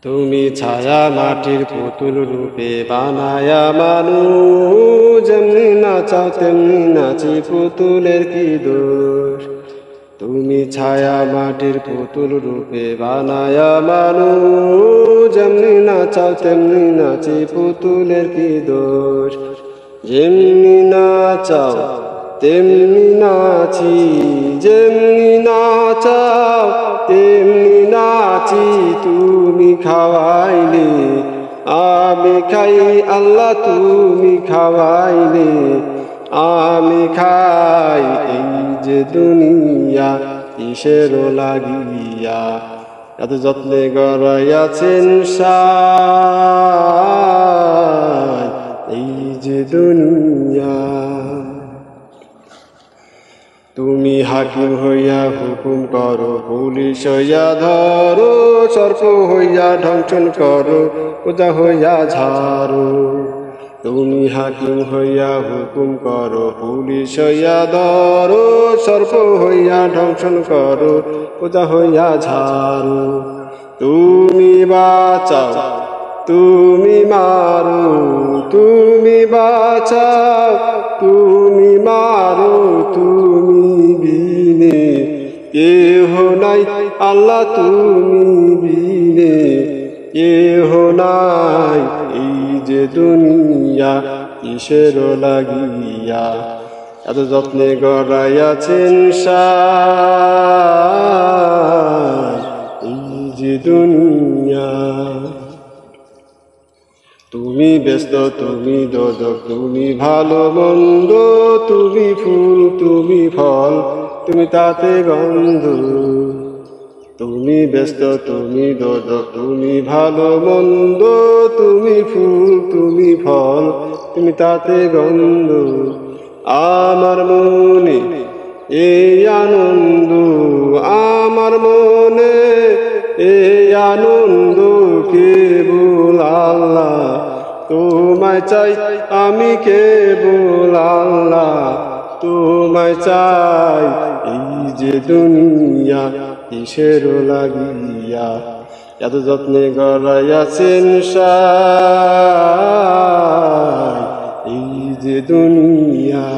তুমি ছায়া মাটির পুতুল রূপে বানায়া মানুষ, যেমনি নাচাও তেমনি নাচি পুতুলের কি দোষ। তুমি ছায়া মাটির পুতুল রূপে বানায়া মানুষ, যেমনি নাচাও তেমনি নাচি পুতুলের কি দোষ। যেমনি নাচাও তেমনি নাচি, যেমনি নাচাও তেমনি নাচি। তুমি খাওয়াইলে আমি খাই আল্লাহ, তুমি খাওয়াইলে আমি খাই। এই যে দুনিয়া কিসের লাগিয়া, এত যত্নে গড়াইয়াছেন সাই। এই যে দুনিয়া, তুমি হাকিম হইয়া হুকুম করো, পুলিশ হইয়া ধরো, সর্প হইয়া ঢংসন করো, পূজা হইয়া ঝাড়ো। তুমি হাকিম হইয়া হুকুম করো, পুলিশ হইয়া ধরো, সর্প হইয়া ঢংসন করো, পূজা হইয়া ঝাড়ো। তুমি বাঁচাও তুমি মারো, তুমি বাঁচাও তুমি মারো, তুমি বিনে কেহ নাই আল্লাহ, তুমি বিনে কেহ নাই। এই যে দুনিয়া কিসের লাগিয়া, এত যত্নে গড়াইয়াছেন সাই। এই যে দুনিয়া, তুমি ব্যস্ত তুমি দোজখ, তুমি ভালো মন্দ, তুমি ফুল তুমি ফল, তুমি তাতে গন্ধ। তুমি ব্যস্ত তুমি দোজখ, তুমি ভালো মন্দ, তুমি ফুল তুমি ফল, তুমি তাতে গন্ধ। আমার মনে এই আনন্দ, আমার মনে এই আনন্দ, কেবল আল্লাহ তোমায় চাই আমি, কেবল আল্লাহ তোমায় চাই। এই যে দুনিয়া কিসের লাগিয়া, এত যত্নে গড়াইয়াছেন সাই। এই যে দুনিয়া।